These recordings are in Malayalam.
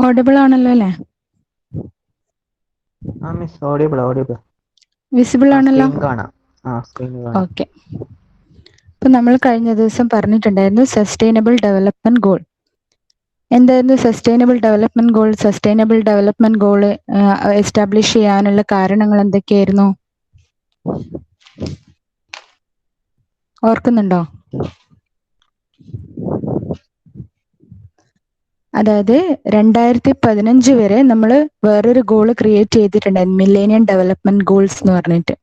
ഓഡിബിൾ ആണല്ലോ അല്ലേ? മിസ് ഓഡിബിൾ വിസിബിൾ ആണല്ലോ? സ്ക്രീൻ കാണാം. സ്ക്രീൻ കാണാം. ഓക്കെ. അപ്പൊ നമ്മൾ കഴിഞ്ഞ ദിവസം പറഞ്ഞിട്ടുണ്ടായിരുന്നു സസ്റ്റൈനബിൾ ഡെവലപ്മെന്റ് ഗോൾ. എന്തായിരുന്നു sustainable development goal? Sustainable development goal establish ചെയ്യാനുള്ള കാരണങ്ങൾ എന്തൊക്കെയായിരുന്നു? ഓർക്കുന്നുണ്ടോ? അതായത് 2015 വരെ നമ്മൾ വേറൊരു ഗോള് ക്രിയേറ്റ് ചെയ്തിട്ടുണ്ടായിരുന്നു, മില്ലേനിയം ഡെവലപ്മെന്റ് ഗോൾസ് എന്ന് പറഞ്ഞിട്ട്,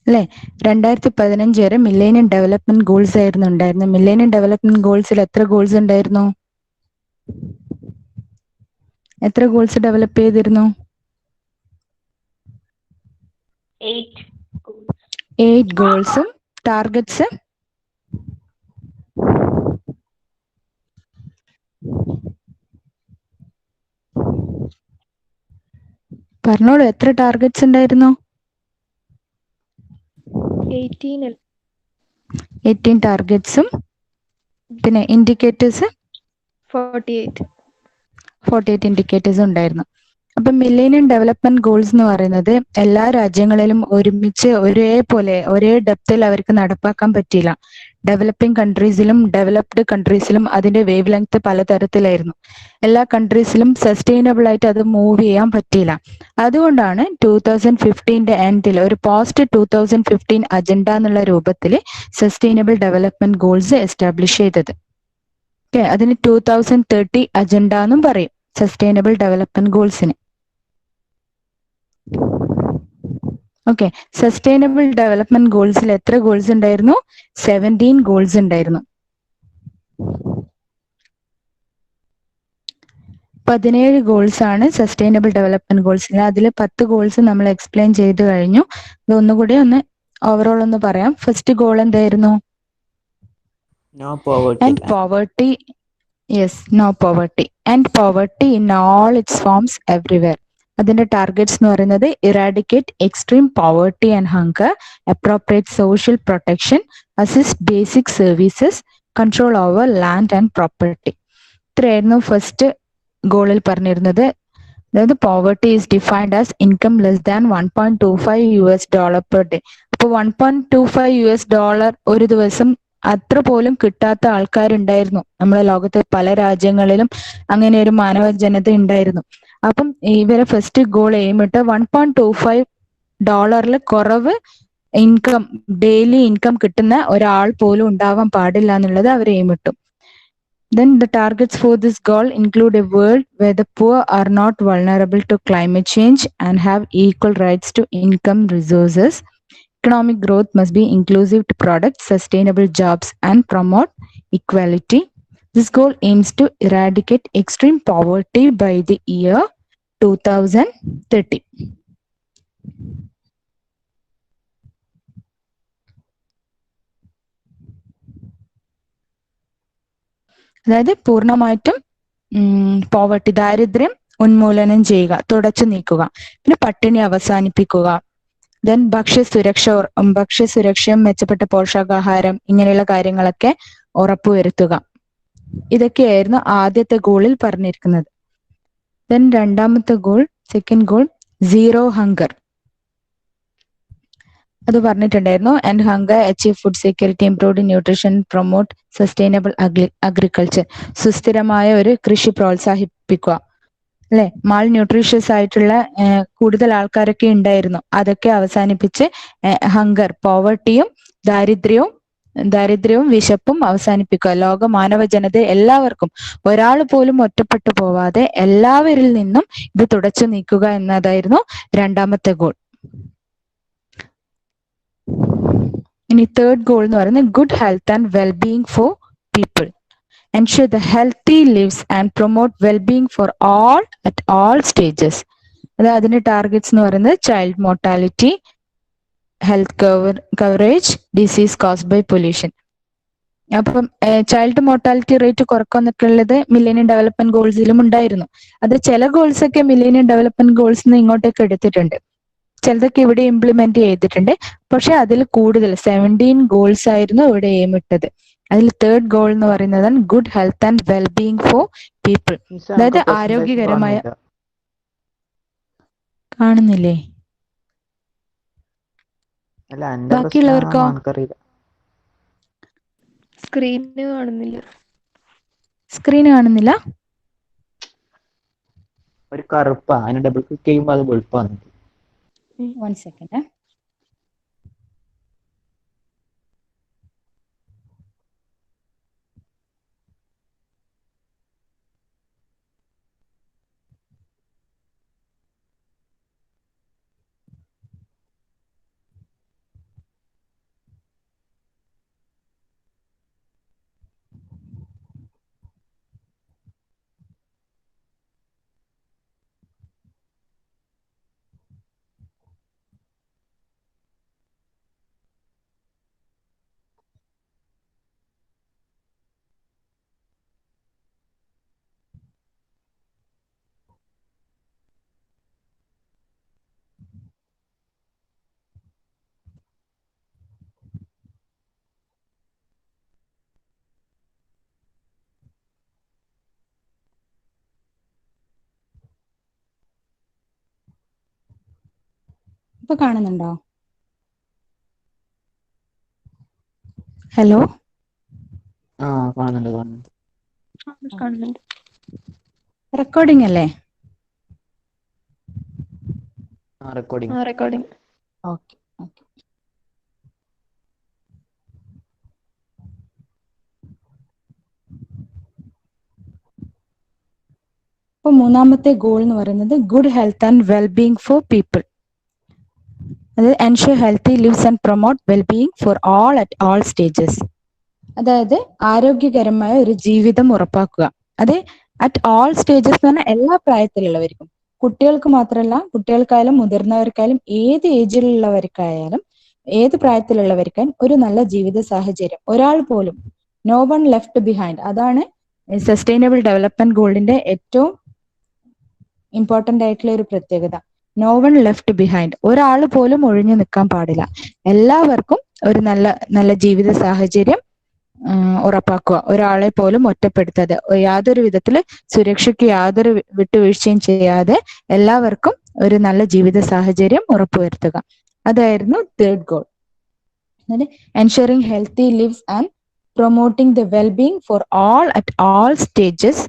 അല്ലെ? 2015 വരെ മില്ലേനിയം ഡെവലപ്മെന്റ് ഗോൾസ് ആയിരുന്നു ഉണ്ടായിരുന്നത്. മില്ലേനിയം ഡെവലപ്മെന്റ് ഗോൾസിൽ എത്ര ഗോൾസ് ഉണ്ടായിരുന്നു? എത്ര ഗോൾസ് ഡെവലപ്പ് ചെയ്തിരുന്നു? 8 ഗോൾസും ടാർഗറ്റ്സ് പറഞ്ഞോളൂ, എത്ര ടാർഗറ്റ്സ് ഉണ്ടായിരുന്നു? 18 ടാർഗറ്റ്സും പിന്നെ ഇൻഡിക്കേറ്റേഴ്സ് 48 ഇൻഡിക്കേറ്റേഴ്സും ഉണ്ടായിരുന്നു. അപ്പൊ മില്ലേനിയം ഡെവലപ്മെന്റ് ഗോൾസ് എന്ന് പറയുന്നത് എല്ലാ രാജ്യങ്ങളിലും ഒരുമിച്ച് ഒരേപോലെ ഒരേ ഡെപ്തിൽ അവർക്ക് നടപ്പാക്കാൻ പറ്റിയില്ല. ഡെവലപ്പിംഗ് കൺട്രീസിലും ഡെവലപ്ഡ് കൺട്രീസിലും അതിന്റെ വേവ് ലെങ്ത് പലതരത്തിലായിരുന്നു. എല്ലാ കൺട്രീസിലും സസ്റ്റൈനബിൾ ആയിട്ട് അത് മൂവ് ചെയ്യാൻ പറ്റിയില്ല. അതുകൊണ്ടാണ് 2015 എൻഡിൽ ഒരു പോസ്റ്റ് 2015 അജണ്ട എന്നുള്ള രൂപത്തിൽ സസ്റ്റൈനബിൾ ഡെവലപ്മെന്റ് ഗോൾസ് എസ്റ്റാബ്ലിഷ് ചെയ്തത്. അതിന് 2030 അജണ്ട എന്നും പറയും, സസ്റ്റൈനബിൾ ഡെവലപ്മെന്റ് ഗോൾസിന്. ഓക്കെ, സസ്റ്റൈനബിൾ ഡെവലപ്മെന്റ് ഗോൾസിൽ എത്ര ഗോൾസ് ഉണ്ടായിരുന്നു? 17 ഗോൾസ് ഉണ്ടായിരുന്നു. 17 ഗോൾസ് ആണ് സസ്റ്റൈനബിൾ ഡെവലപ്മെന്റ് ഗോൾസിൽ. അതിൽ 10 ഗോൾസ് നമ്മൾ എക്സ്പ്ലെയിൻ ചെയ്ത് കഴിഞ്ഞു. ഇതൊന്നുകൂടി ഒന്ന് ഓവറോൾ ഒന്ന് പറയാം. ഫസ്റ്റ് ഗോൾ എന്തായിരുന്നു? No poverty. And poverty, yes, no poverty. And poverty in all its forms everywhere. അതിന്റെ ടാർഗറ്റ്സ് എന്ന് പറയുന്നത് eradicate extreme poverty and hunger, appropriate social protection, assist basic services, control over land and property. ഇത്രയായിരുന്നു ഫസ്റ്റ് ഗോളിൽ പറഞ്ഞിരുന്നത്. അതായത് poverty is defined as income less than $1.25 per day. അപ്പോൾ $1.25 ഒരു ദിവസം അത്ര പോലും കിട്ടാത്ത ആൾക്കാരുണ്ടായിരുന്നു നമ്മുടെ ലോകത്തെ പല രാജ്യങ്ങളിലും. അങ്ങനെ ഒരു മാനവ ജനത ഉണ്ടായിരുന്നു. അപ്പം ഇവരെ ഫസ്റ്റ് ഗോൾ എയിമിട്ട് $1.25 കുറവ് ഇൻകം, ഡെയിലി ഇൻകം കിട്ടുന്ന ഒരാൾ പോലും ഉണ്ടാവാൻ പാടില്ല എന്നുള്ളത് അവർ എയിമിട്ടു. Then the targets for this goal include a world where the poor are not vulnerable to climate change and have equal rights to income resources. Economic growth must be inclusive to product sustainable jobs and promote equality. This goal aims to eradicate extreme poverty by the year 2030. അതായത് പൂർണ്ണമായിട്ടും പോവർട്ടി, ദാരിദ്ര്യം ഉന്മൂലനം ചെയ്യുക, തുടച്ചു നീക്കുക, പിന്നെ പട്ടിണി അവസാനിപ്പിക്കുക, ദെൻ ഭക്ഷ്യസുരക്ഷയും മെച്ചപ്പെട്ട പോഷകാഹാരം, ഇങ്ങനെയുള്ള കാര്യങ്ങളൊക്കെ ഉറപ്പുവരുത്തുക. ഇതൊക്കെയായിരുന്നു ആദ്യത്തെ ഗോളിൽ പറഞ്ഞിരിക്കുന്നത്. ദെൻ രണ്ടാമത്തെ goal, second goal, zero hunger. അത് പറഞ്ഞിട്ടുണ്ടായിരുന്നു. And hunger, achieve food security, improved nutrition, promote sustainable agriculture. സുസ്ഥിരമായ ഒരു കൃഷി പ്രോത്സാഹിപ്പിക്കുക, അല്ലെ? മാൾ ന്യൂട്രീഷ്യസ് ആയിട്ടുള്ള കൂടുതൽ ആൾക്കാരൊക്കെ ഉണ്ടായിരുന്നു. അതൊക്കെ അവസാനിപ്പിച്ച് ഹങ്കർ, പോവർട്ടിയും ദാരിദ്ര്യവും വിശപ്പും അവസാനിപ്പിക്കുക. ലോക മാനവ ജനത എല്ലാവർക്കും, ഒരാൾ പോലും ഒറ്റപ്പെട്ടു പോവാതെ എല്ലാവരിൽ നിന്നും ഇത് തുടച്ചു നീക്കുക എന്നതായിരുന്നു രണ്ടാമത്തെ ഗോൾ. ഇനി തേർഡ് ഗോൾ എന്ന് പറയുന്നത് good health and wellbeing for people. Ensure the healthy lives and promote well-being for all at all stages. അതിന്റെ ടാർഗറ്റ്സ് എന്ന് പറയുന്നത് child mortality, health coverage, disease caused by pollution. അപ്പം ചൈൽഡ് മോർട്ടാലിറ്റി റേറ്റ് കുറക്കുന്നൊക്കെ ഉള്ളത് മില്ലേനിയം ഡെവലപ്മെന്റ് ഗോൾസിലും ഉണ്ടായിരുന്നു. അത് ചില ഗോൾസ് ഒക്കെ മില്ലേനിയം ഡെവലപ്മെന്റ് ഗോൾസ് ഇങ്ങോട്ടേക്ക് എടുത്തിട്ടുണ്ട്, ചിലതൊക്കെ ഇവിടെ ഇംപ്ലിമെന്റ് ചെയ്തിട്ടുണ്ട്. പക്ഷെ അതിൽ കൂടുതൽ 17 ഗോൾസ് ആയിരുന്നു ഇവിടെ എയിമിട്ടത്. അതിൽ തേർഡ് ഗോൾ എന്ന് പറയുന്നത് good health and wellbeing for people. Miss അതായത് എനിക്ക് പെർസെൻറ്റേജ് ആരോഗ്യകരമായ കാണുന്നില്ല. കാണുന്നില്ലേ? അല്ല എൻ്റെ ബാക്കിയുള്ളവർക്കോ? പ്രശ്നമാണോ എനിക്കറിയില്ല. സ്ക്രീന് കാണുന്നില്ല. സ്ക്രീന് കാണുന്നില്ല? ഒരു കറുപ്പാ, അതിന് ഡബിൾ ക്ലിക്ക് ചെയ്യുമ്പോൾ അത് വെളുപ്പാണ്. 1 second. ഇപ്പൊ കാണുന്നുണ്ടോ? ഹലോ, ആ കാണുന്നുണ്ട്. കാണുന്നുണ്ട്. റെക്കോർഡിംഗ് അല്ലേ? റെക്കോർഡിങ്. റെക്കോർഡിംഗ്. Okay okay. ഇപ്പൊ മൂന്നാമത്തെ ഗോൾ എന്ന് പറയുന്നത് good health and wellbeing for people. അതായത് ensure healthy lives and promote wellbeing for all at all stages. അതായത് ആരോഗ്യകരമായ ഒരു ജീവിതം ഉറപ്പാക്കുക. അത് അറ്റ് ഓൾ സ്റ്റേജസ് എന്ന് പറഞ്ഞാൽ എല്ലാ പ്രായത്തിലുള്ളവർക്കും, കുട്ടികൾക്ക് മാത്രമല്ല, കുട്ടികൾക്കായാലും മുതിർന്നവർക്കായാലും ഏത് ഏജിലുള്ളവർക്കായാലും ഏത് പ്രായത്തിലുള്ളവർക്കായാലും ഒരു നല്ല ജീവിത സാഹചര്യം ഒരാൾ പോലും, നോ വൺ ലെഫ്റ്റ് ബിഹൈൻഡ്. അതാണ് സസ്റ്റൈനബിൾ ഡെവലപ്മെന്റ് ഗോളിന്റെ ഏറ്റവും ഇമ്പോർട്ടന്റ് ആയിട്ടുള്ള ഒരു പ്രത്യേകത. നോ വൺ ലെഫ്റ്റ് ബിഹൈൻഡ്, ഒരാൾ പോലും ഒഴിഞ്ഞു നിൽക്കാൻ പാടില്ല. എല്ലാവർക്കും ഒരു നല്ല നല്ല ജീവിത സാഹചര്യം ഉറപ്പാക്കുക. ഒരാളെ പോലും ഒറ്റപ്പെടുത്താതെ, യാതൊരു വിധത്തില് സുരക്ഷയ്ക്ക് യാതൊരു വിട്ടുവീഴ്ചയും ചെയ്യാതെ എല്ലാവർക്കും ഒരു നല്ല ജീവിത സാഹചര്യം ഉറപ്പുവരുത്തുക. അതായിരുന്നു third goal. Ensuring healthy lives and promoting the wellbeing for all at all stages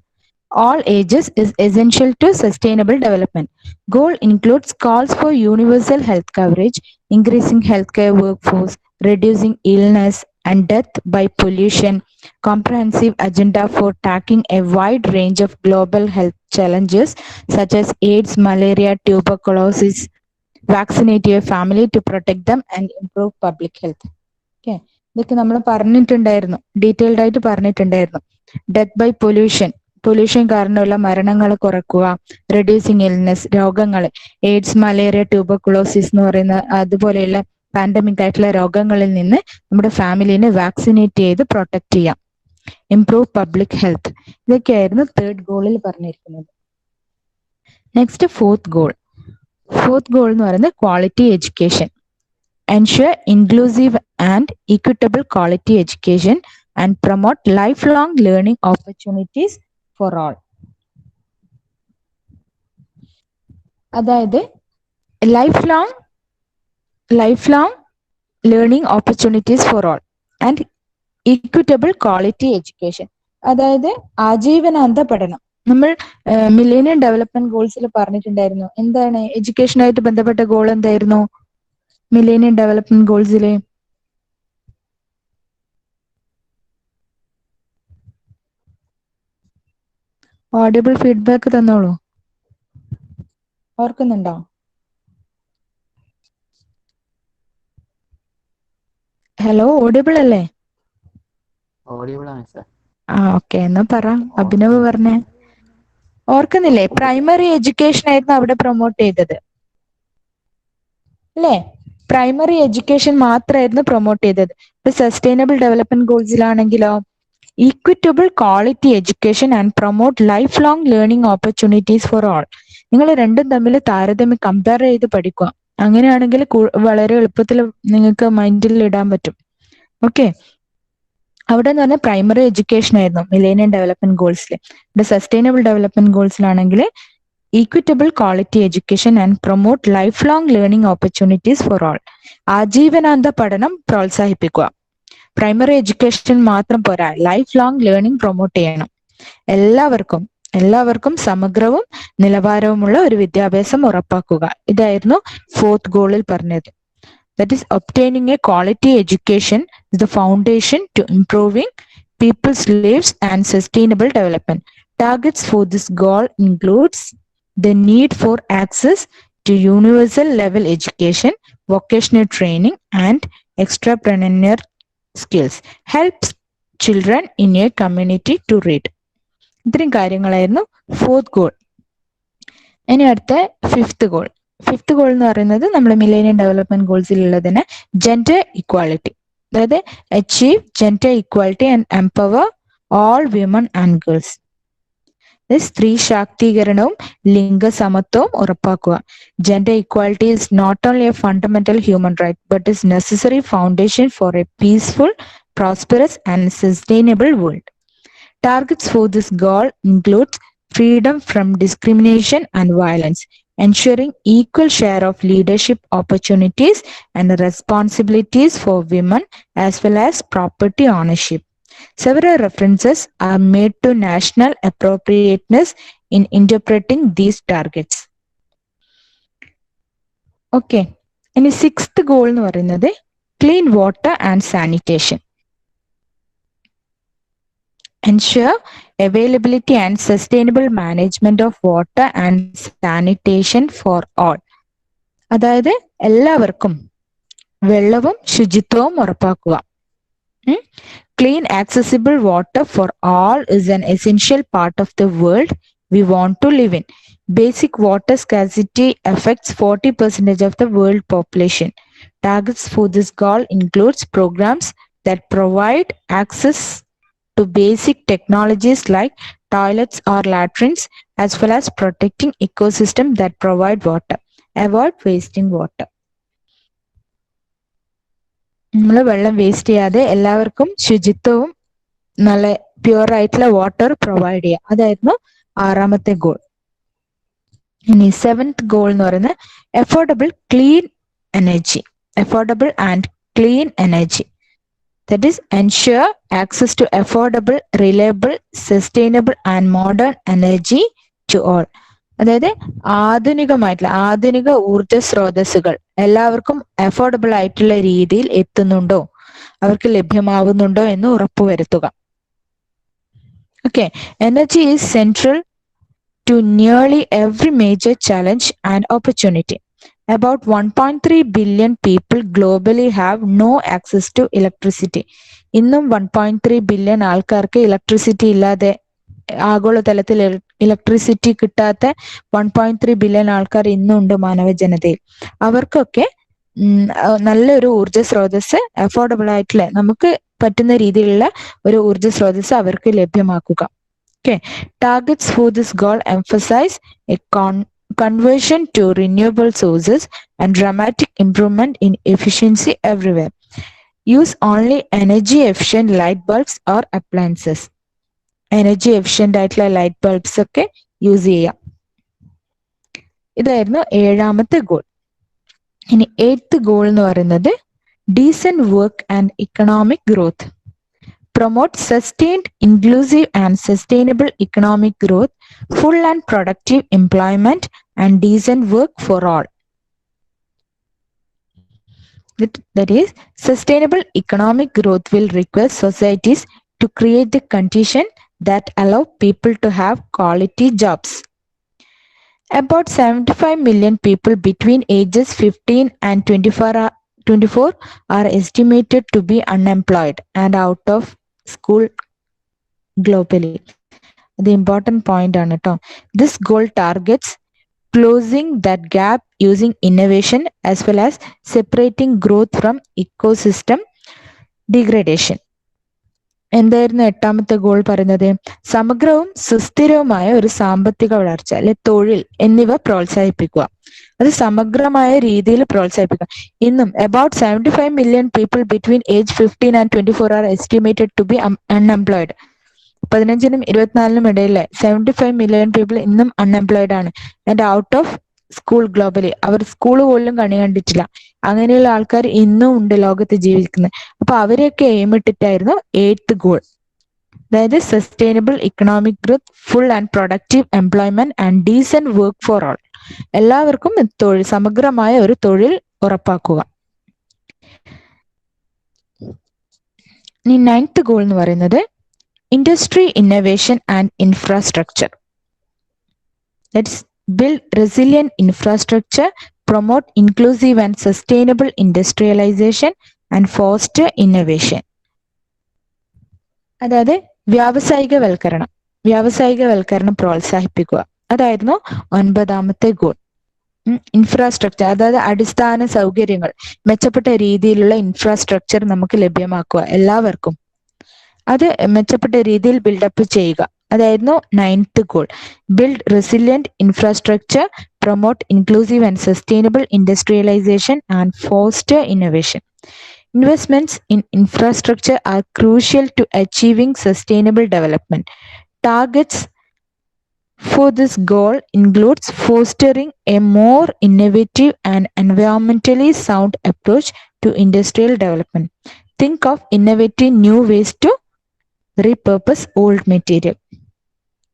all ages is essential to sustainable development. Goal includes calls for universal health coverage, increasing healthcare workforce, reducing illness and death by pollution, comprehensive agenda for tackling a wide range of global health challenges such as AIDS, malaria, tuberculosis, vaccinate your family to protect them and improve public health. Okay. ഇതൊക്കെ നമ്മൾ പറഞ്ഞിട്ടുണ്ടായിരുന്നു, ഡീറ്റെയിൽഡ് ആയിട്ട് പറഞ്ഞിട്ടുണ്ടായിരുന്നു. ഡെത്ത് ബൈ പൊല്യൂഷൻ കാരണമുള്ള മരണങ്ങൾ കുറക്കുക, റെഡ്യൂസിങ് ഇൽനെസ്, രോഗങ്ങൾ, എയ്ഡ്സ്, മലേറിയ, ട്യൂബർകുലോസിസ് എന്ന് പറയുന്ന അതുപോലെയുള്ള പാൻഡമിക് ആയിട്ടുള്ള രോഗങ്ങളിൽ നിന്ന് നമ്മുടെ ഫാമിലിനെ വാക്സിനേറ്റ് ചെയ്ത് പ്രൊട്ടക്ട് ചെയ്യാം. Improve public health. ഇതൊക്കെയായിരുന്നു തേർഡ് ഗോളിൽ പറഞ്ഞിരിക്കുന്നത്. നെക്സ്റ്റ് ഫോർത്ത് ഗോൾ എന്ന് പറയുന്നത് quality education. Ensure inclusive and equitable quality education and promote lifelong learning opportunities for all. അതായത് lifelong learning opportunities for all and equitable quality education. അതായത് ആജീവനാന്ത പഠനം. നമ്മൾ മില്ലേനിയം ഡെവലപ്മെന്റ് ഗോൾസിൽ പറഞ്ഞിട്ടുണ്ടായിരുന്നു. എന്താണ് എഡ്യൂക്കേഷനായിട്ട് ബന്ധപ്പെട്ട ഗോൾ എന്തായിരുന്നു മില്ലേനിയം ഡെവലപ്മെന്റ് ഗോൾസിലെ? ഓഡിബിൾ ഫീഡ്ബാക്ക് തന്നോളൂ. ഓർക്കുന്നുണ്ടോ? ഹലോ, ഓഡിബിൾ അല്ലേ? ഓക്കെ, എന്നാ പറ. അഭിനവ് പറഞ്ഞേ. ഓർക്കുന്നില്ലേ? പ്രൈമറി എഡ്യൂക്കേഷൻ ആയിരുന്നു അവിടെ പ്രൊമോട്ട് ചെയ്തത് അല്ലേ? പ്രൈമറി എഡ്യൂക്കേഷൻ മാത്രമായിരുന്നു പ്രൊമോട്ട് ചെയ്തത്. ഇപ്പൊ സസ്റ്റൈനബിൾ ഡെവലപ്മെന്റ് ഗോൾസിലാണെങ്കിലോ equitable quality education and promote life long learning opportunities for all. നിങ്ങൾ രണ്ടും തമ്മിൽ താരതമ്യം കമ്പയർ ചെയ്ത് പഠിക്കുക. അങ്ങനെയാണെങ്കിൽ വളരെ എളുപ്പത്തിൽ നിങ്ങൾക്ക് മൈൻഡിൽ ഇടാൻ പറ്റും. ഓക്കെ. അവിടെ എന്ന് പറഞ്ഞാൽ പ്രൈമറി എഡ്യൂക്കേഷൻ ആയിരുന്നു മിലേനിയം ഡെവലപ്മെന്റ് ഗോൾസിൽ. ഇവിടെ സസ്റ്റൈനബിൾ ഡെവലപ്മെന്റ് ഗോൾസിലാണെങ്കിൽ equitable quality education and promote life long learning opportunities for all. ആജീവനാന്ത പഠനം പ്രോത്സാഹിപ്പിക്കുക. പ്രൈമറി എഡ്യൂക്കേഷൻ മാത്രം പോരാ, ലൈഫ് ലോങ് ലേണിംഗ് പ്രൊമോട്ട് ചെയ്യണം. എല്ലാവർക്കും സമഗ്രവും നിലവാരവുമുള്ള ഒരു വിദ്യാഭ്യാസം ഉറപ്പാക്കുക. ഇതായിരുന്നു 4th ഗോളിൽ പറഞ്ഞത്. That is, obtaining a quality education is the foundation to improving people's lives and sustainable development. Targets for this goal includes the need for access to universal level education, vocational training, and entrepreneurial skills. Helps children in a community to read. ഇത്രയും കാര്യങ്ങളായിരുന്നു 4th ഗോൾ. ഇനി അടുത്ത 5th ഗോൾ. 5th ഗോൾ എന്ന് പറയുന്നത് നമ്മുടെ മിലേനിയം ഡെവലപ്മെന്റ് ഗോൾസിലുള്ളതിന് ജെൻഡർ ഇക്വാലിറ്റി. അതായത് achieve gender equality and empower all women and girls. സ്ത്രീ ശാക്തീകരണവും ലിംഗസമത്വവും ഉറപ്പാക്കുക. Gender equality is not only a fundamental human right but is necessary foundation for a peaceful, prosperous and sustainable world. Targets for this goal include freedom from discrimination and violence, ensuring equal share of leadership opportunities and responsibilities for women as well as property ownership. Several references are made to national appropriateness in interpreting these targets. Okay. ഇനി 6th goal എന്ന് പറയുന്നത് clean water and sanitation. Ensure availability and sustainable management of water and sanitation for all. അതായത് എല്ലാവർക്കും വെള്ളവും ശുചിത്വവും ഉറപ്പാക്കുക. Clean accessible water for all is an essential part of the world we want to live in. Basic water scarcity affects 40% of the world population. Targets for this goal includes programs that provide access to basic technologies like toilets or latrines, as well as protecting ecosystems that provide water. Avoid wasting water. നമ്മൾ വെള്ളം വേസ്റ്റ് ചെയ്യാതെ എല്ലാവർക്കും ശുചിത്വവും നല്ല പ്യുവർ ആയിട്ടുള്ള വാട്ടർ പ്രൊവൈഡ് ചെയ്യുക. അതായിരുന്നു 6ാമത്തെ ഗോൾ. ഇനി 7th ഗോൾ എന്ന് പറയുന്നത് affordable and clean energy. That is, ensure access to affordable, reliable, sustainable and modern energy to all. അതായത് ആധുനിക ഊർജ സ്രോതസ്സുകൾ എല്ലാവർക്കും അഫോർഡബിൾ ആയിട്ടുള്ള രീതിയിൽ എത്തുന്നുണ്ടോ, അവർക്ക് ലഭ്യമാവുന്നുണ്ടോ എന്ന് ഉറപ്പുവരുത്തുക. Okay, energy is central to nearly every major challenge and opportunity. About 1.3 billion people globally have no access to electricity. ഇന്നും 1.3 ബില്യൺ ആൾക്കാർക്ക് ഇലക്ട്രിസിറ്റി ഇല്ലാതെ, ആഗോളതലത്തിൽ ഇലക്ട്രിസിറ്റി കിട്ടാത്ത 1.3 ബില്യൺ ആൾക്കാർ ഇന്നുണ്ട് മാനവ ജനതയിൽ. അവർക്കൊക്കെ നല്ലൊരു ഊർജ സ്രോതസ്, അഫോർഡബിൾ ആയിട്ടുള്ള നമുക്ക് പറ്റുന്ന രീതിയിലുള്ള ഒരു ഊർജ സ്രോതസ് അവർക്ക് ലഭ്യമാക്കുക. Okay, targets for this goal emphasize a conversion to renewable sources and dramatic improvement in efficiency everywhere. Use only energy efficient light bulbs or appliances. Energy efficient ആയിട്ടുള്ള ലൈറ്റ് ബൾബ്സ് ഒക്കെ യൂസ് ചെയ്യാം. ഇതായിരുന്നു 7ാമത്തെ ഗോൾ. ഇനി 8th ഗോൾ എന്ന് പറയുന്നത് decent work and economic growth. Promote sustained, inclusive and sustainable economic growth, full and productive employment and decent work for all. That is, sustainable economic growth will require societies to create the condition that allow people to have quality jobs. About 75 million people between ages 15 and 24 are estimated to be unemployed and out of school globally. The important point on it. This goal targets closing that gap using innovation as well as separating growth from ecosystem degradation. എന്തായിരുന്നു എട്ടാമത്തെ ഗോൾ പറയുന്നത്? സമഗ്രവും സുസ്ഥിരവുമായ ഒരു സാമ്പത്തിക വളർച്ച അല്ലെ തൊഴിൽ എന്നിവ പ്രോത്സാഹിപ്പിക്കുക. അത് സമഗ്രമായ രീതിയിൽ പ്രോത്സാഹിപ്പിക്കുക. ഇന്നും about 75 million people between age 15 and 24 are estimated to be unemployed. 15-നും 24-നും ഇടയിലെ 75 million people ഇന്നും അൺഎംപ്ലോയിഡ് ആണ്. And out of school globally, അവർ സ്കൂൾ പോലും കണി കണ്ടിട്ടില്ല. അങ്ങനെയുള്ള ആൾക്കാർ ഇന്നും ഉണ്ട് ലോകത്ത് ജീവിക്കുന്നത്. അപ്പൊ അവരെയൊക്കെ എയിമിട്ടിട്ടായിരുന്നു 8th ഗോൾ. അതായത് sustainable economic growth, full and productive employment and decent work for all. എല്ലാവർക്കും തൊഴിൽ, സമഗ്രമായ ഒരു തൊഴിൽ ഉറപ്പാക്കുക. ഇനി 9th ഗോൾ എന്ന് പറയുന്നത് industry innovation and infrastructure. That's build resilient infrastructure, promote inclusive and sustainable industrialization and foster innovation. അതായത് വ്യാവസായികവൽക്കരണം പ്രോത്സാഹിപ്പിക്കുക. അതായിരുന്നു 9ാമത്തെ ഗോൾ. ഇൻഫ്രാസ്ട്രക്ചർ, അതായത് അടിസ്ഥാന സൗകര്യങ്ങൾ, മെച്ചപ്പെട്ട രീതിയിലുള്ള ഇൻഫ്രാസ്ട്രക്ചർ നമുക്ക് ലഭ്യമാക്കുക എല്ലാവർക്കും. അത് മെച്ചപ്പെട്ട രീതിയിൽ ബിൽഡപ്പ് ചെയ്യുക. അതായിരുന്നു 9th ഗോൾ. Build resilient infrastructure, promote inclusive and sustainable industrialisation and foster innovation. Investments in infrastructure are crucial to achieving sustainable development. Targets for this goal includes fostering a more innovative and environmentally sound approach to industrial development. Think of innovative new ways to repurpose old material.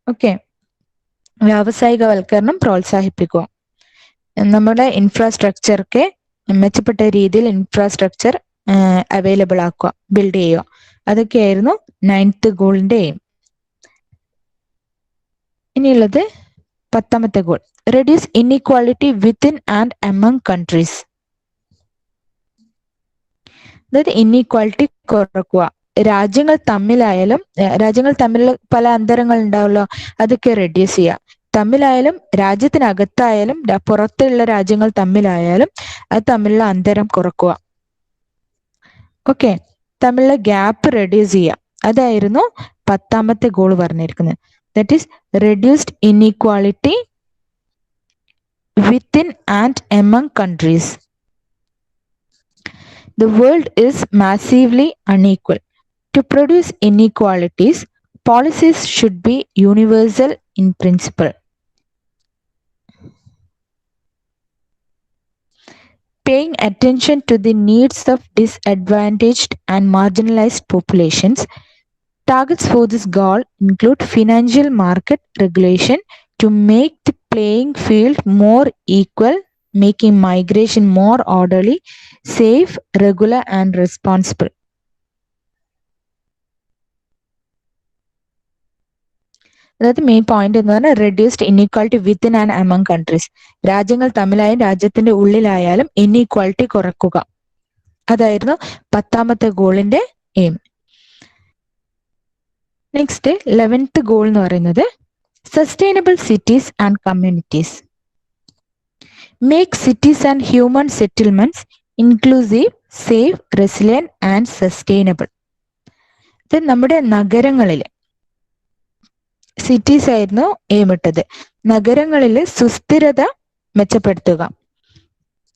Okay, വ്യാവസായികവൽക്കരണം പ്രോത്സാഹിപ്പിക്കുക. നമ്മുടെ ഇൻഫ്രാസ്ട്രക്ചർക്ക് മെച്ചപ്പെട്ട രീതിയിൽ ഇൻഫ്രാസ്ട്രക്ചർ അവൈലബിൾ ആക്കുക, ബിൽഡ് ചെയ്യുക. അതൊക്കെയായിരുന്നു 9th ഗോളിന്റെ എയിം. ഇനിയുള്ളത് 10ാമത്തെ goal, reduce inequality within and among countries. അതായത് ഇൻഇക്വാലിറ്റി കുറക്കുക. രാജ്യങ്ങൾ തമ്മിൽ പല അന്തരങ്ങൾ ഉണ്ടാവല്ലോ, അതൊക്കെ റെഡ്യൂസ് ചെയ്യുക. തമ്മിലായാലും രാജ്യത്തിനകത്തായാലും പുറത്തുള്ള രാജ്യങ്ങൾ തമ്മിലായാലും അത് തമ്മിലുള്ള അന്തരം കുറക്കുക. ഓക്കെ, തമ്മിലുള്ള ഗ്യാപ്പ് റെഡ്യൂസ് ചെയ്യുക. അതായിരുന്നു 10ാമത്തെ ഗോൾ പറഞ്ഞിരിക്കുന്നത്. That is reduced inequality within and among countries. The world is massively unequal. To produce inequalities, policies should be universal in principle. Paying attention to the needs of disadvantaged and marginalized populations, targets for this goal include financial market regulation to make the playing field more equal, making migration more orderly, safe, regular and responsible. അതായത് മെയിൻ പോയിന്റ് എന്ന് പറഞ്ഞാൽ reduced inequality within and among countries. രാജ്യങ്ങൾ തമ്മിലായാലും രാജ്യത്തിന്റെ ഉള്ളിലായാലും ഇൻഇക്വാലിറ്റി കുറക്കുക. അതായിരുന്നു 10ാമത്തെ ഗോളിന്റെ എയിം. നെക്സ്റ്റ് 11th ഗോൾ എന്ന് പറയുന്നത് sustainable cities and communities. Make cities and human settlements inclusive, safe, resilient and sustainable. ഇത് നമ്മുടെ നഗരങ്ങളിൽ, സിറ്റീസ് ആയിരുന്നു എയിം ഇട്ടത്. നഗരങ്ങളിൽ സുസ്ഥിരത മെച്ചപ്പെടുത്തുക.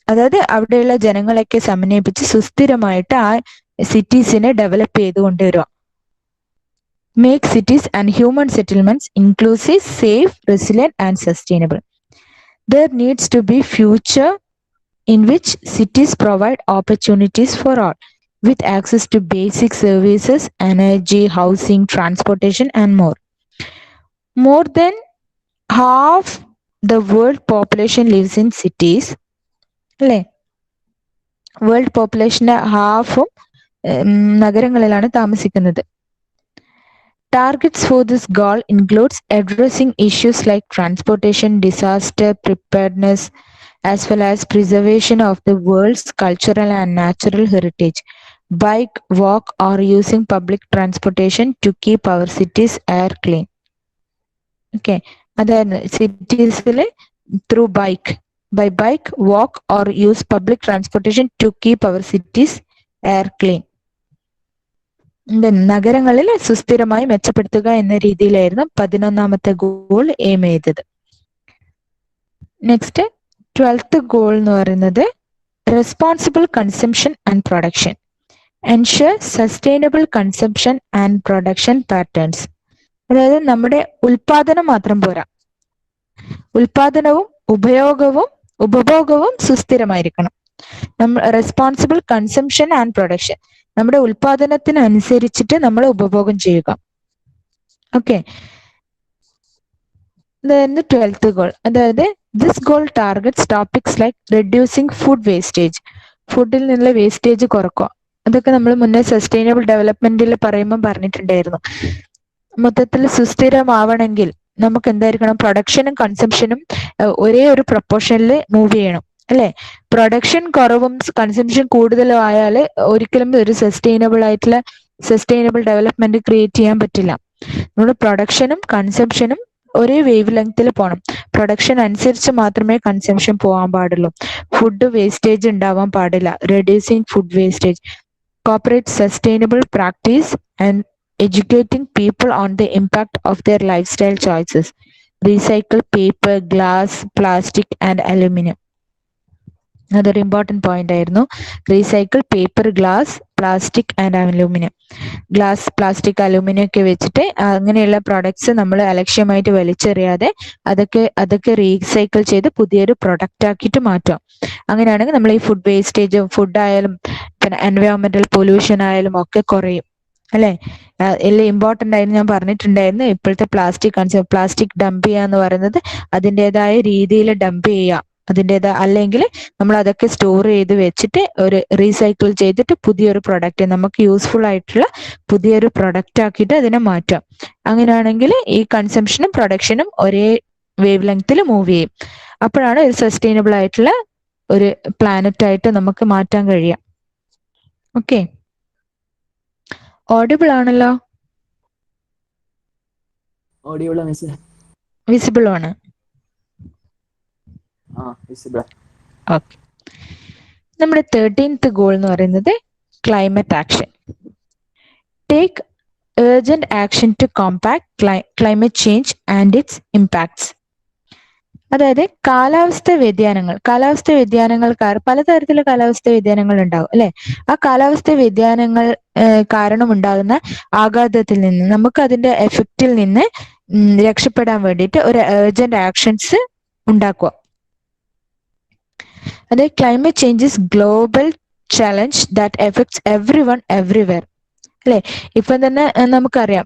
അതായത് അവിടെയുള്ള ജനങ്ങളെയൊക്കെ സമന്വയിപ്പിച്ച് സുസ്ഥിരമായിട്ട് ആ സിറ്റീസിനെ ഡെവലപ്പ് ചെയ്ത് കൊണ്ടുവരിക. Make cities and human settlements inclusive, safe, resilient and sustainable. There needs to be future in which cities provide opportunities for all, with access to basic services, energy, housing, transportation, and more. More than half the world population lives in cities. അല്ലേ? വേൾഡ് പോപ്പുലേഷന്റെ ഹാഫും നഗരങ്ങളിലാണ് താമസിക്കുന്നത്. Targets for this goal includes addressing issues like transportation, disaster preparedness, as well as preservation of the world's cultural and natural heritage. Bike, walk, or using public transportation to keep our cities air clean. Okay, അതായത് സിറ്റീസിൽ through by bike, walk, or use public transportation to keep our cities air clean. നഗരങ്ങളിൽ സുസ്ഥിരമായി മെച്ചപ്പെടുത്തുക എന്ന രീതിയിലായിരുന്നു 11ാമത്തെ ഗോൾ എയിം ചെയ്തത്. നെക്സ്റ്റ് 12th ഗോൾ എന്ന് പറയുന്നത് responsible consumption and production. Ensure sustainable consumption and production patterns. അതായത് നമ്മുടെ ഉൽപാദനം മാത്രം പോരാ, ഉൽപാദനവും ഉപഭോഗവും സുസ്ഥിരമായിരിക്കണം. റെസ്പോൺസിബിൾ കൺസംഷൻ ആൻഡ് പ്രൊഡക്ഷൻ, നമ്മുടെ ഉൽപാദനത്തിനനുസരിച്ചിട്ട് നമ്മൾ ഉപഭോഗം ചെയ്യുക. ഓക്കെ, ഇതായിരുന്നു 12th ഗോൾ. അതായത് this goal targets topics like reducing food wastage, ഫുഡിൽ നിന്നുള്ള വേസ്റ്റേജ് കുറക്കുക. അതൊക്കെ നമ്മൾ മുന്നേ സസ്റ്റൈനബിൾ ഡെവലപ്മെന്റിൽ പറയുമ്പോൾ പറഞ്ഞിട്ടുണ്ടായിരുന്നു. മൊത്തത്തിൽ സുസ്ഥിരമാവണമെങ്കിൽ നമുക്ക് എന്തായിരിക്കണം, പ്രൊഡക്ഷനും കൺസംഷനും ഒരേ ഒരു പ്രൊപ്പോർഷനിൽ മൂവ് ചെയ്യണം, അല്ലെ? പ്രൊഡക്ഷൻ കുറവും കൺസംഷൻ കൂടുതലും ആയാൽ ഒരിക്കലും ഒരു സസ്റ്റൈനബിൾ ഡെവലപ്മെന്റ് ക്രിയേറ്റ് ചെയ്യാൻ പറ്റില്ല. നമ്മുടെ പ്രൊഡക്ഷനും കൺസംഷനും ഒരേ വേവ് ലെങ്ത്തിൽ പോകണം. പ്രൊഡക്ഷൻ അനുസരിച്ച് മാത്രമേ കൺസംഷൻ പോകാൻ പാടുള്ളൂ. ഫുഡ് വേസ്റ്റേജ് ഉണ്ടാവാൻ പാടില്ല. Reducing food wastage, corporate sustainable practice and educating people on the impact of their lifestyle choices. Recycle paper, glass, plastic and aluminum. അതൊരു ഇമ്പോർട്ടൻറ്റ് പോയിന്റ് ആയിരുന്നു. Recycle paper, glass, plastic and aluminium. Glass, plastic, aluminium ഒക്കെ വെച്ചിട്ട് അങ്ങനെയുള്ള പ്രോഡക്ട്സ് നമ്മൾ അലക്ഷ്യമായിട്ട് വലിച്ചെറിയാതെ അതൊക്കെ റീസൈക്കിൾ ചെയ്ത് പുതിയൊരു പ്രൊഡക്റ്റ് ആക്കിയിട്ട് മാറ്റാം. അങ്ങനെയാണെങ്കിൽ നമ്മൾ ഈ ഫുഡ് വേസ്റ്റേജ്, ഫുഡായാലും പിന്നെ എൻവയോൺമെന്റൽ പൊല്യൂഷൻ ആയാലും ഒക്കെ കുറയും, അല്ലെ? എല്ലാം ഇമ്പോർട്ടൻ്റ് ആയിരുന്നു. ഞാൻ പറഞ്ഞിട്ടുണ്ടായിരുന്നു ഇപ്പോഴത്തെ പ്ലാസ്റ്റിക് ഡംപ് ചെയ്യുക എന്ന് പറയുന്നത് അതിൻ്റെതായ രീതിയിൽ ഡംപ് ചെയ്യുക, അല്ലെങ്കിൽ നമ്മൾ അതൊക്കെ സ്റ്റോർ ചെയ്ത് വെച്ചിട്ട് ഒരു റീസൈക്കിൾ ചെയ്തിട്ട് പുതിയൊരു പ്രൊഡക്റ്റ്, നമുക്ക് യൂസ്ഫുൾ ആയിട്ടുള്ള പുതിയൊരു പ്രൊഡക്റ്റ് ആക്കിയിട്ട് അതിനെ മാറ്റാം. അങ്ങനെയാണെങ്കിൽ ഈ കൺസംഷനും പ്രൊഡക്ഷനും ഒരേ വേവ് ലെങ്ത്തിൽ മൂവ് ചെയ്യും. അപ്പോഴാണ് ഒരു സസ്റ്റൈനബിൾ ആയിട്ടുള്ള ഒരു പ്ലാനറ്റ് ആയിട്ട് നമുക്ക് മാറ്റാൻ കഴിയാം. ഓക്കെ, ഓഡിബിൾ ആണല്ലോ? വിസിബിൾ ആണ്? ഓക്കെ. നമ്മുടെ 13th ഗോൾ എന്ന് പറയുന്നത് climate action. Take urgent action to combat climate change and its impacts. അതായത് കാലാവസ്ഥ വ്യതിയാനങ്ങൾ പലതരത്തിലുള്ള കാലാവസ്ഥ വ്യതിയാനങ്ങൾ ഉണ്ടാവും, അല്ലെ? ആ കാലാവസ്ഥ വ്യതിയാനങ്ങൾ കാരണം ഉണ്ടാകുന്ന ആഘാതത്തിൽ നിന്ന്, നമുക്ക് അതിന്റെ എഫക്റ്റിൽ നിന്ന് രക്ഷപ്പെടാൻ വേണ്ടിയിട്ട് ഒരു urgent ആക്ഷൻസ് ഉണ്ടാക്കുക. അതെ, climate change is global challenge that effects everyone everywhere, അല്ലെ? ഇപ്പം തന്നെ നമുക്കറിയാം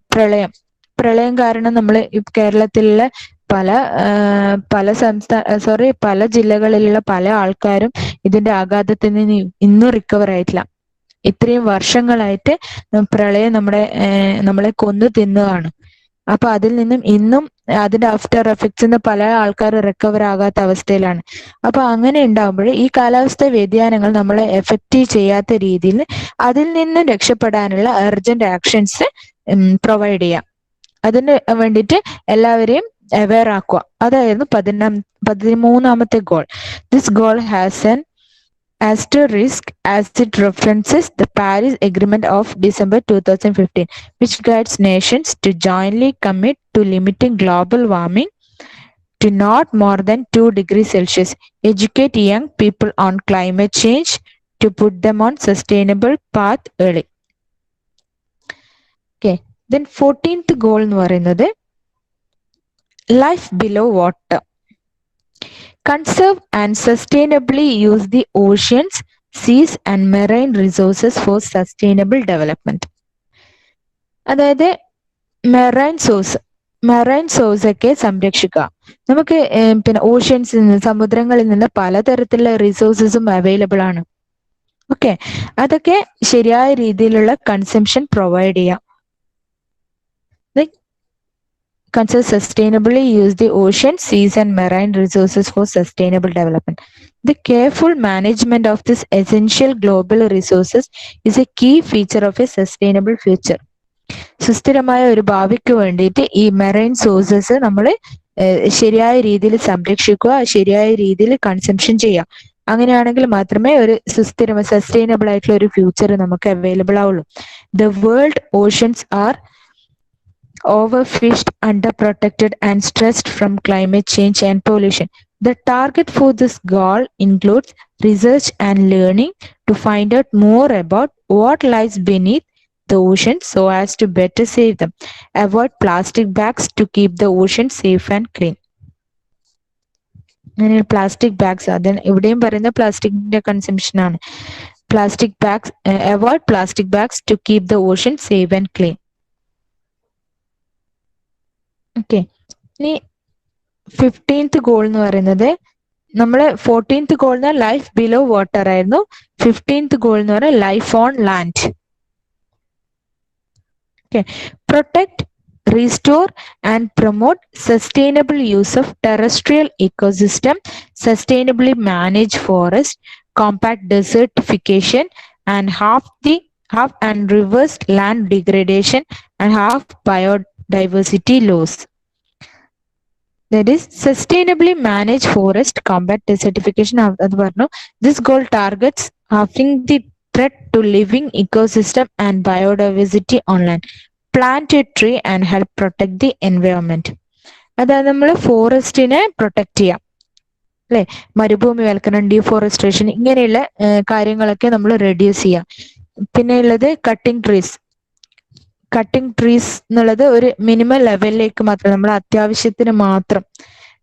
പ്രളയം കാരണം നമ്മൾ കേരളത്തിലുള്ള പല ജില്ലകളിലുള്ള പല ആൾക്കാരും ഇതിന്റെ ആഘാതത്തിൽ നിന്ന് ഇന്നും റിക്കവർ ആയിട്ടില്ല. ഇത്രയും വർഷങ്ങളായിട്ട് പ്രളയം നമ്മളെ കൊന്നു തിന്നുകയാണ്. അപ്പൊ അതിൽ നിന്നും ഇന്നും അതിന്റെ ആഫ്റ്റർ എഫക്ട്സ് പല ആൾക്കാരും റിക്കവർ ആകാത്ത അവസ്ഥയിലാണ്. അപ്പൊ അങ്ങനെ ഉണ്ടാകുമ്പോൾ ഈ കാലാവസ്ഥ വ്യതിയാനങ്ങൾ നമ്മളെ എഫക്റ്റ് ചെയ്യാത്ത രീതിയിൽ അതിൽ നിന്ന് രക്ഷപ്പെടാനുള്ള അർജന്റ് ആക്ഷൻസ് പ്രൊവൈഡ് ചെയ്യാം. അതിന് വേണ്ടിയിട്ട് എല്ലാവരെയും അവെയർ ആക്കുക. അതായിരുന്നു 13ാമത്തെ goal. This goal has an asterisk as it references the Paris Agreement of December 2015, which guides nations to jointly commit to limiting global warming to not more than 2 degrees Celsius. Educate young people on climate change to put them on sustainable path early. Okay, then 14th goal എന്ന് പറയുന്നത് life below water. Conserve and sustainably use the oceans, seas and marine resources for sustainable development. അതായത് മെറൈൻ സോഴ്സ് ഒക്കെ സംരക്ഷിക്കുക. നമുക്ക് പിന്നെ ഓഷ്യൻസിൽ നിന്ന്, സമുദ്രങ്ങളിൽ നിന്ന് പലതരത്തിലുള്ള റിസോഴ്സസും അവൈലബിൾ ആണ്. ഓക്കെ, അതൊക്കെ ശരിയായ രീതിയിലുള്ള കൺസംഷൻ പ്രൊവൈഡ് ചെയ്യാം. Conserve sustainably use the ocean, seas and marine resources for sustainable development. The careful management of these essential global resources is a key feature of a sustainable future. സുസ്ഥിരമായ ഒരു ഭാവിക്ക് വേണ്ടിയിട്ട് ഈ മെറൈൻ സോഴ്സസ് നമ്മൾ ശരിയായ രീതിയിൽ സംരക്ഷിക്കുക, ശരിയായ രീതിയിൽ കൺസംഷൻ ചെയ്യുക. അങ്ങനെയാണെങ്കിൽ മാത്രമേ ഒരു സസ്റ്റൈനബിൾ ആയിട്ടുള്ള ഒരു ഫ്യൂച്ചർ നമുക്ക് അവൈലബിൾ ആവുള്ളൂ. The world oceans R overfished, underprotected, and stressed from climate change and pollution. The target for this goal includes research and learning to find out more about what lies beneath the ocean so as to better save them. Avoid plastic bags to keep the ocean safe and clean. അങ്ങനെ പ്ലാസ്റ്റിക് ബാഗ്സ് അതിന് ഇവിടെയും പറയുന്ന പ്ലാസ്റ്റിക്കിന്റെ കൺസംഷൻ ആണ്. Plastic bags avoid plastic bags to keep the ocean safe and clean. Okay, ഇനി 15th ഗോൾ എന്ന് പറയുന്നത് നമ്മള് 14th goal life below water ആയിരുന്നു. 15th ഗോൾ എന്ന് പറയുന്നത് life on land. Okay, protect, restore and promote sustainable use of terrestrial ecosystem, sustainably manage forest, combat desertification, and half and reverse land degradation, and half biodiversity loss. That is, sustainably manage forest, combat desertification. This goal targets halving the threat to living ecosystem and biodiversity on land. Plant a tree and help protect the environment. അതായത് നമ്മൾ ഫോറസ്റ്റിനെ പ്രൊട്ടക്ട് ചെയ്യാം അല്ലെ, മരുഭൂമിവൽക്കരണം, ഡീഫോറസ്ട്രേഷൻ, ഇങ്ങനെയുള്ള കാര്യങ്ങളൊക്കെ നമ്മൾ റെഡ്യൂസ് ചെയ്യാം. പിന്നെ ഉള്ളത് കട്ടിംഗ് ട്രീസ് എന്നുള്ളത് ഒരു മിനിമം ലെവലിലേക്ക് മാത്രം, നമ്മൾ അത്യാവശ്യത്തിന് മാത്രം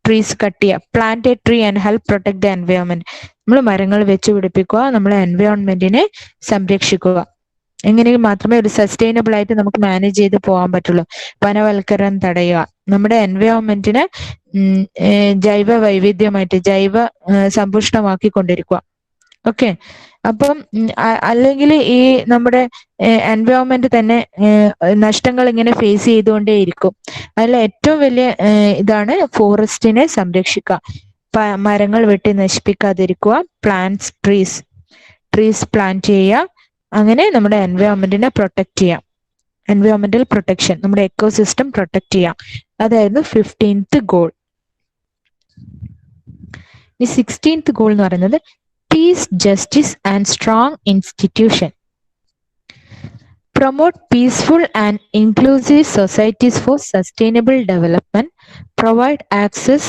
ട്രീസ് കട്ട് ചെയ്യുക. Plant A tree and help protect the environment. നമ്മൾ മരങ്ങൾ വെച്ച് പിടിപ്പിക്കുക, നമ്മളെ എൻവയോൺമെന്റിനെ സംരക്ഷിക്കുക. എങ്ങനെയെങ്കിൽ മാത്രമേ ഒരു സസ്റ്റൈനബിൾ ആയിട്ട് നമുക്ക് മാനേജ് ചെയ്ത് പോകാൻ പറ്റുള്ളൂ. വനവൽക്കരണം തടയുക, നമ്മുടെ എൻവയോൺമെന്റിനെ ജൈവ വൈവിധ്യമായിട്ട് സമ്പുഷ്ടമാക്കിക്കൊണ്ടിരിക്കുക. ഓക്കെ, അപ്പം അല്ലെങ്കിൽ ഈ നമ്മുടെ എൻവയോൺമെന്റ് തന്നെ നഷ്ടങ്ങൾ ഇങ്ങനെ ഫേസ് ചെയ്തുകൊണ്ടേയിരിക്കും. അതിൽ ഏറ്റവും വലിയ ഇതാണ് ഫോറസ്റ്റിനെ സംരക്ഷിക്കുക, മരങ്ങൾ വെട്ടി നശിപ്പിക്കാതിരിക്കുക, ട്രീസ് പ്ലാന്റ് ചെയ്യുക. അങ്ങനെ നമ്മുടെ എൻവയോൺമെന്റിനെ പ്രൊട്ടക്ട് ചെയ്യാം. എൻവയോൺമെന്റൽ പ്രൊട്ടക്ഷൻ, നമ്മുടെ എക്കോസിസ്റ്റം പ്രൊട്ടക്ട് ചെയ്യാം. അതായിരുന്നു 15th ഗോൾ. ഈ 16th ഗോൾ എന്ന് പറയുന്നത് peace, justice and strong institution. Promote peaceful and inclusive societies for sustainable development. Provide access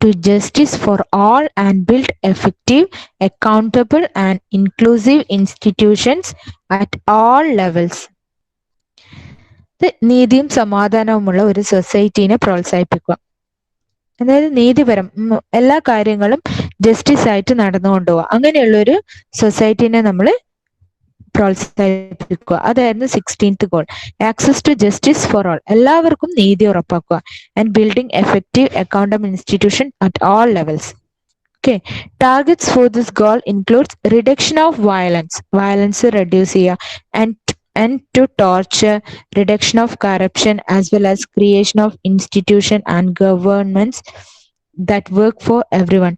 to justice for all and build effective, accountable and inclusive institutions at all levels. നീതിയും സമാധാനവുമുള്ള ഒരു സൊസൈറ്റിനെ പ്രോത്സാഹിപ്പിക്കുക. അതായത് നീതിപരം എല്ലാ കാര്യങ്ങളും ജസ്റ്റിസ് ആയിട്ട് നടന്നുകൊണ്ടുപോവുക. അങ്ങനെയുള്ള ഒരു സൊസൈറ്റിനെ നമ്മൾ പ്രോത്സാഹിപ്പിക്കുക. അതായിരുന്നു 16th goal. Access to justice for all, എല്ലാവർക്കും നീതി ഉറപ്പാക്കുക. And building effective accountable institution at all levels. Okay, targets for this goal includes reduction of violence reduce ചെയ്യുക, and to torture, reduction of corruption, as well as creation of institution and governments that work for everyone.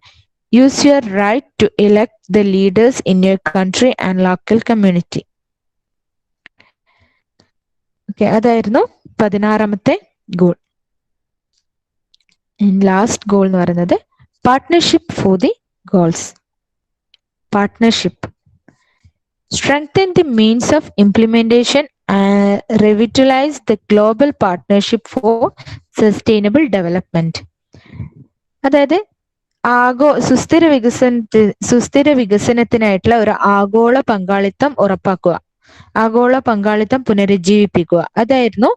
Use your right to elect the leaders in your country and local community. Okay, അതായിരുന്നു 16ാമത്തെ ഗോൾ. ലാസ്റ്റ് ഗോൾ എന്ന് പറയുന്നത് partnership for the goals. Partnership. Strengthen the means of implementation and revitalize the global partnership for sustainable development. അതായത് സുസ്ഥിര വികസനത്തിനായിട്ടുള്ള ഒരു ആഗോള പങ്കാളിത്തം ഉറപ്പാക്കുക, ആഗോള പങ്കാളിത്തം പുനരുജ്ജീവിപ്പിക്കുക. അതായിരുന്നു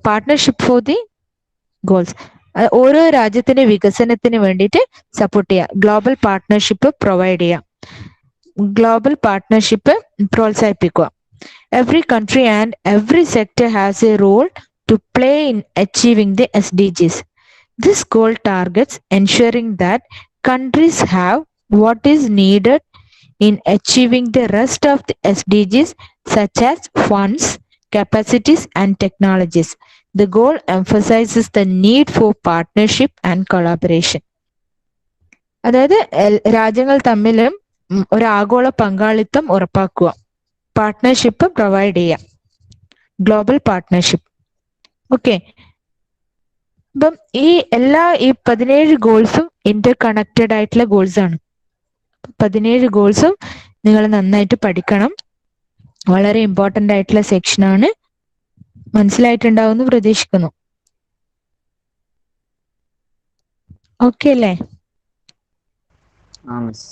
പാർട്ട്ണർഷിപ്പ് ഫോർ ദി ഗോൾസ്. ഓരോ രാജ്യത്തിന്റെ വികസനത്തിന് വേണ്ടിയിട്ട് സപ്പോർട്ട് ചെയ്യുക, ഗ്ലോബൽ പാർട്ട്ണർഷിപ്പ് പ്രൊവൈഡ് ചെയ്യുക, ഗ്ലോബൽ പാർട്ട്ണർഷിപ്പ് പ്രോത്സാഹിപ്പിക്കുക. Every country and every sector has a role to play in achieving the SDGs. This goal targets ensuring that countries have what is needed in achieving the rest of the SDGs, such as funds, capacities, and technologies. The goal emphasizes the need for partnership and collaboration. അതായത് രാജ്യങ്ങൾ തമ്മിലും ഒരു ആഗോള പങ്കാളിത്തം ഉറപ്പാക്കുക, പാർട്ട്ണർഷിപ്പ് പ്രൊവൈഡ് ചെയ്യുക, ഗ്ലോബൽ പാർട്ട്ണർഷിപ്പ്. ഓക്കെ, അപ്പം ഈ 17 ഗോൾസും ഇന്റർ കണക്റ്റഡ് ആയിട്ടുള്ള ഗോൾസ് ആണ്. 17 ഗോൾസും നിങ്ങൾ നന്നായിട്ട് പഠിക്കണം. വളരെ ഇമ്പോർട്ടന്റ് ആയിട്ടുള്ള സെക്ഷനാണ്. മനസ്സിലായിട്ടുണ്ടാവുമെന്ന് പ്രതീക്ഷിക്കുന്നു. ഓക്കെ അല്ലേ? ആ മിസ്.